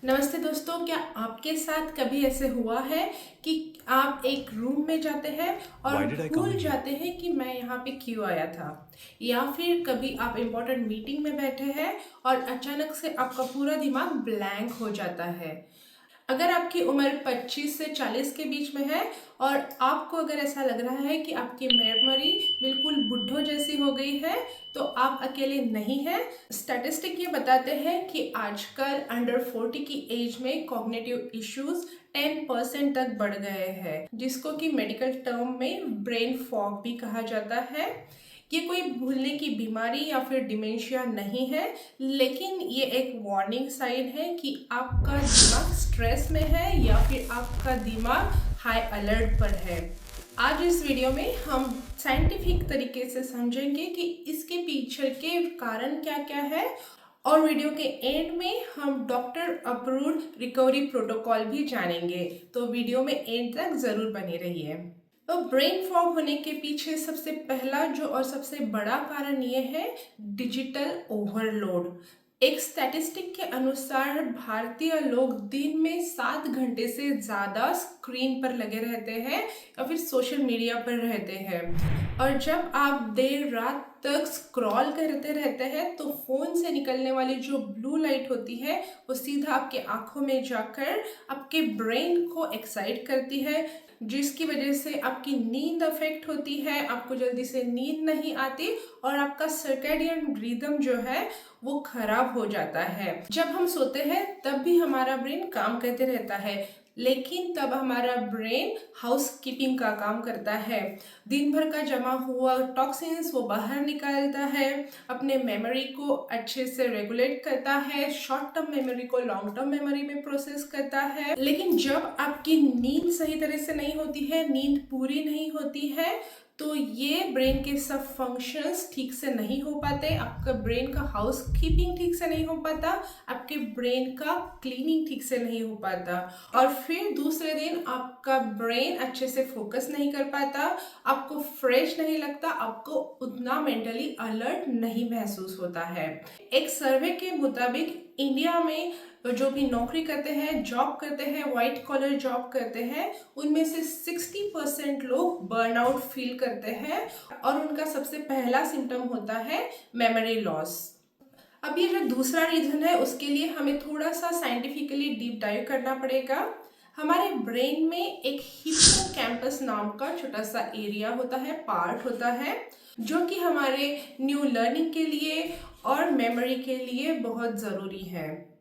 नमस्ते दोस्तों, क्या आपके साथ कभी ऐसे हुआ है कि आप एक रूम में जाते हैं और Why did I come भूल in here? जाते हैं कि मैं यहाँ पे क्यों आया था। या फिर कभी आप इम्पोर्टेंट मीटिंग में बैठे हैं और अचानक से आपका पूरा दिमाग ब्लैंक हो जाता है। अगर आपकी उम्र 25 से 40 के बीच में है और आपको अगर ऐसा लग रहा है कि आपकी मेमोरी बिल्कुल बुढ़ो जैसी हो गई है, तो आप अकेले नहीं हैं। स्टैटिस्टिक ये बताते हैं कि आजकल अंडर 40 की एज में कॉग्निटिव इश्यूज 10% तक बढ़ गए हैं, जिसको कि मेडिकल टर्म में ब्रेन फॉग भी कहा जाता है। ये कोई भूलने की बीमारी या फिर डिमेंशिया नहीं है, लेकिन ये एक वार्निंग साइन है कि आपका दिमाग स्ट्रेस में है या फिर आपका दिमाग हाई अलर्ट पर है। आज इस वीडियो में हम साइंटिफिक तरीके से समझेंगे कि इसके पीछे के कारण क्या क्या है, और वीडियो के एंड में हम डॉक्टर अप्रूव्ड रिकवरी प्रोटोकॉल भी जानेंगे। तो वीडियो में एंड तक जरूर बने रहिए। तो ब्रेन फॉग होने के पीछे सबसे पहला जो और सबसे बड़ा कारण ये है डिजिटल ओवरलोड। एक स्टैटिस्टिक के अनुसार भारतीय लोग दिन में 7 घंटे से ज़्यादा स्क्रीन पर लगे रहते हैं या फिर सोशल मीडिया पर रहते हैं। और जब आप देर रात तक स्क्रॉल करते रहते हैं तो फ़ोन से निकलने वाली जो ब्लू लाइट होती है वो सीधा आपके आँखों में जाकर आपके ब्रेन को एक्साइट करती है, जिसकी वजह से आपकी नींद अफेक्ट होती है, आपको जल्दी से नींद नहीं आती और आपका सर्कैडियन रिदम जो है वो खराब हो जाता है। जब हम सोते हैं तब भी हमारा ब्रेन काम करते रहता है, लेकिन तब हमारा ब्रेन हाउस कीपिंग का काम करता है। दिन भर का जमा हुआ टॉक्सिन्स वो बाहर निकालता है, अपने मेमोरी को अच्छे से रेगुलेट करता है, शॉर्ट टर्म मेमोरी को लॉन्ग टर्म मेमोरी में प्रोसेस करता है। लेकिन जब आपकी नींद सही तरह से नहीं होती है, नींद पूरी नहीं होती है, तो ये ब्रेन के सब फंक्शंस ठीक से नहीं हो पाते, आपका ब्रेन का हाउस कीपिंग ठीक से नहीं हो पाता, आपके ब्रेन का क्लीनिंग ठीक से नहीं हो पाता, और फिर दूसरे दिन आपका ब्रेन अच्छे से फोकस नहीं कर पाता, आपको फ्रेश नहीं लगता, आपको उतना मेंटली अलर्ट नहीं महसूस होता है। एक सर्वे के मुताबिक इंडिया में जो भी नौकरी करते हैं, जॉब करते हैं, वाइट कॉलर जॉब करते हैं, उनमें से 60% लोग बर्नआउट फील करते हैं और उनका सबसे पहला सिम्टम होता है मेमोरी लॉस। अब ये जो दूसरा रीजन है उसके लिए हमें थोड़ा सा साइंटिफिकली डीप डाइव करना पड़ेगा। हमारे ब्रेन में एक हिप्पोकैम्पस नाम का छोटा सा एरिया होता है, पार्ट होता है, जो कि हमारे न्यू लर्निंग के लिए और मेमोरी के लिए बहुत ज़रूरी है।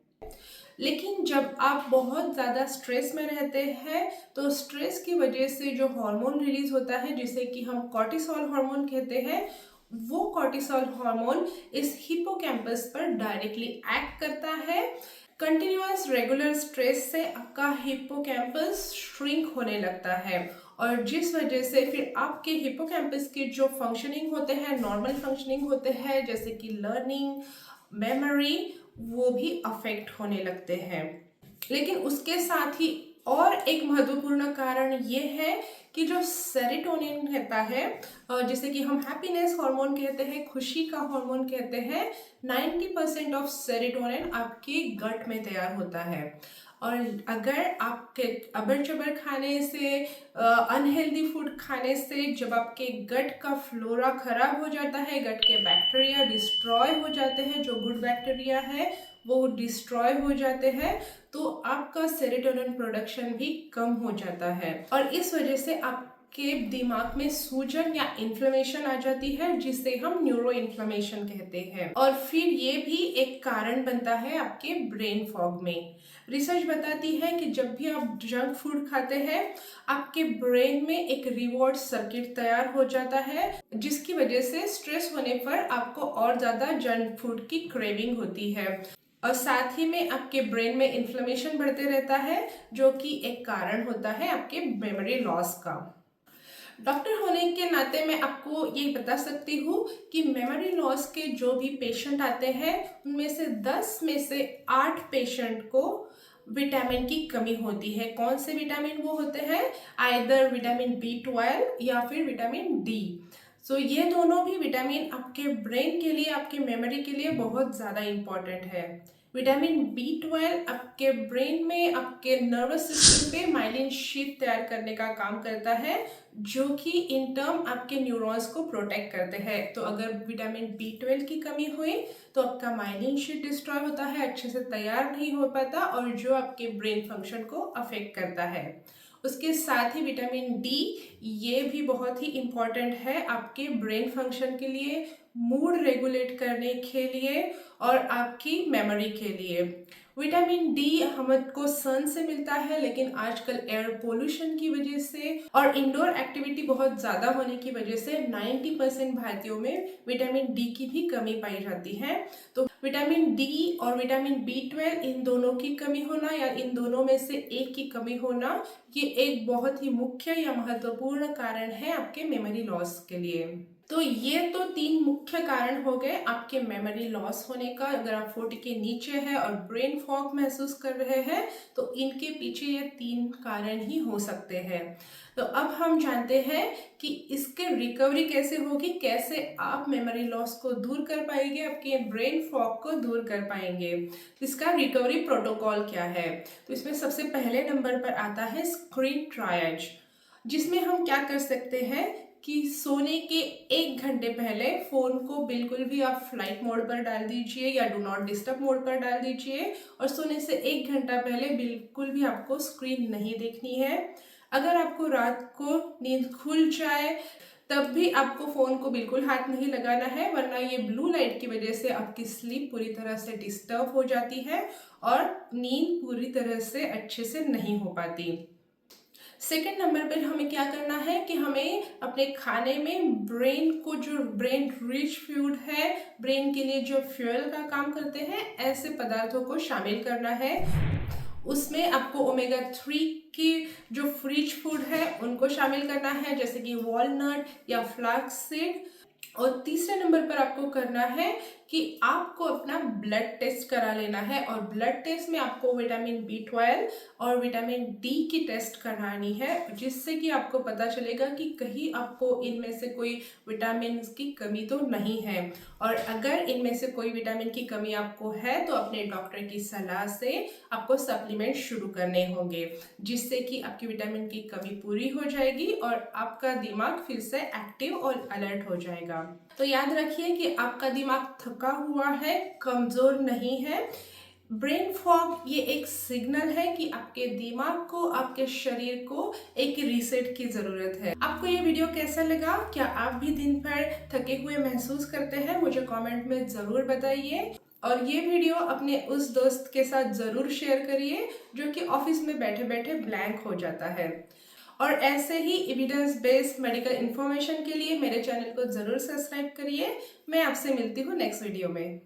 लेकिन जब आप बहुत ज़्यादा स्ट्रेस में रहते हैं तो स्ट्रेस की वजह से जो हार्मोन रिलीज होता है, जिसे कि हम कॉर्टिसोल हार्मोन कहते हैं, वो कॉर्टिसोल हार्मोन इस हिप्पोकैम्पस पर डायरेक्टली एक्ट करता है। कंटिन्यूअस रेगुलर स्ट्रेस से आपका हिप्पोकैम्पस श्रिंक होने लगता है, और जिस वजह से फिर आपके हिप्पोकैम्पस के जो फंक्शनिंग होते हैं, नॉर्मल फंक्शनिंग होते हैं, जैसे कि लर्निंग, मेमोरी, वो भी अफेक्ट होने लगते हैं। लेकिन उसके साथ ही और एक महत्वपूर्ण कारण ये है कि जो सेरोटोनिन कहता है, जिसे कि हम हैप्पीनेस हार्मोन कहते हैं, खुशी का हार्मोन कहते हैं, 90% ऑफ सेरोटोनिन आपके गट में तैयार होता है। और अगर आपके अबर चबर खाने से, अनहेल्दी फूड खाने से जब आपके गट का फ्लोरा खराब हो जाता है, गट के बैक्टीरिया डिस्ट्रॉय हो जाते हैं, जो गुड बैक्टीरिया है वो डिस्ट्रॉय हो जाते हैं, तो आपका सेरोटोनिन प्रोडक्शन भी कम हो जाता है, और इस वजह से आपके दिमाग में सूजन या इन्फ्लेमेशन आ जाती है, जिसे हम न्यूरो इन्फ्लेमेशन कहते हैं, और फिर ये भी एक कारण बनता है आपके ब्रेन फॉग में। रिसर्च बताती है कि जब भी आप जंक फूड खाते हैं, आपके ब्रेन में एक रिवॉर्ड सर्किट तैयार हो जाता है, जिसकी वजह से स्ट्रेस होने पर आपको और ज़्यादा जंक फूड की क्रेविंग होती है, और साथ ही में आपके ब्रेन में इन्फ्लेमेशन बढ़ते रहता है, जो कि एक कारण होता है आपके मेमोरी लॉस का। डॉक्टर होने के नाते मैं आपको ये बता सकती हूँ कि मेमोरी लॉस के जो भी पेशेंट आते हैं, उनमें से 10 में से 8 पेशेंट को विटामिन की कमी होती है। कौन से विटामिन वो होते हैं? आइदर विटामिन B12 या फिर विटामिन डी। सो ये दोनों भी विटामिन आपके ब्रेन के लिए, आपके मेमोरी के लिए बहुत ज़्यादा इम्पॉर्टेंट है। विटामिन B12 आपके ब्रेन में, आपके नर्वस सिस्टम पे माइलिन शीट तैयार करने का काम करता है, जो कि इन टर्म आपके न्यूरॉन्स को प्रोटेक्ट करते हैं। तो अगर विटामिन B12 की कमी हुई तो आपका माइलिन शीट डिस्ट्रॉय होता है, अच्छे से तैयार नहीं हो पाता, और जो आपके ब्रेन फंक्शन को अफेक्ट करता है। उसके साथ ही विटामिन डी, ये भी बहुत ही इम्पॉर्टेंट है आपके ब्रेन फंक्शन के लिए, मूड रेगुलेट करने के लिए और आपकी मेमोरी के लिए। विटामिन डी हमको सन से मिलता है, लेकिन आजकल एयर पोल्यूशन की वजह से और इंडोर एक्टिविटी बहुत ज़्यादा होने की वजह से 90% भारतीयों में विटामिन डी की भी कमी पाई जाती है। तो विटामिन डी और विटामिन B12, इन दोनों की कमी होना या इन दोनों में से एक की कमी होना, ये एक बहुत ही मुख्य या महत्वपूर्ण कारण है आपके मेमोरी लॉस के लिए। तो ये तो 3 मुख्य कारण हो गए आपके मेमोरी लॉस होने का। अगर आप 40 के नीचे है और ब्रेन फॉग महसूस कर रहे हैं तो इनके पीछे ये 3 कारण ही हो सकते हैं। तो अब हम जानते हैं कि इसके रिकवरी कैसे होगी, कैसे आप मेमोरी लॉस को दूर कर पाएंगे, आपके ब्रेन फॉग को दूर कर पाएंगे, इसका रिकवरी प्रोटोकॉल क्या है। तो इसमें सबसे पहले नंबर पर आता है स्क्रीन ट्रायज, जिसमें हम क्या कर सकते हैं कि सोने के 1 घंटे पहले फ़ोन को बिल्कुल भी आप फ्लाइट मोड पर डाल दीजिए या डू नॉट डिस्टर्ब मोड पर डाल दीजिए, और सोने से 1 घंटा पहले बिल्कुल भी आपको स्क्रीन नहीं देखनी है। अगर आपको रात को नींद खुल जाए तब भी आपको फ़ोन को बिल्कुल हाथ नहीं लगाना है, वरना ये ब्लू लाइट की वजह से आपकी स्लीप पूरी तरह से डिस्टर्ब हो जाती है और नींद पूरी तरह से अच्छे से नहीं हो पाती। सेकेंड नंबर पर हमें क्या करना है कि हमें अपने खाने में ब्रेन को, जो ब्रेन रिच फूड है, ब्रेन के लिए जो फ्यूल का काम करते हैं, ऐसे पदार्थों को शामिल करना है। उसमें आपको ओमेगा 3 की जो रिच फूड है उनको शामिल करना है, जैसे कि वॉलनट या फ्लैक्स सीड। और तीसरे नंबर पर आपको करना है कि आपको अपना ब्लड टेस्ट करा लेना है, और ब्लड टेस्ट में आपको विटामिन B12 और विटामिन डी की टेस्ट करानी है, जिससे कि आपको पता चलेगा कि कहीं आपको इनमें से कोई विटामिन की कमी तो नहीं है। और अगर इनमें से कोई विटामिन की कमी आपको है तो अपने डॉक्टर की सलाह से आपको सप्लीमेंट शुरू करने होंगे, जिससे कि आपकी विटामिन की कमी पूरी हो जाएगी और आपका दिमाग फिर से एक्टिव और अलर्ट हो जाएगा। तो याद रखिए कि आपका दिमाग थका हुआ है, कमजोर नहीं है। ब्रेन फॉग ये एक सिग्नल है कि आपके दिमाग को, आपके शरीर को एक रीसेट की जरूरत है। आपको ये वीडियो कैसा लगा? क्या आप भी दिन भर थके हुए महसूस करते हैं? मुझे कमेंट में जरूर बताइए, और ये वीडियो अपने उस दोस्त के साथ ज़रूर शेयर करिए जो कि ऑफिस में बैठे बैठे ब्लैंक हो जाता है। और ऐसे ही एविडेंस बेस्ड मेडिकल इन्फॉर्मेशन के लिए मेरे चैनल को ज़रूर सब्सक्राइब करिए। मैं आपसे मिलती हूँ नेक्स्ट वीडियो में।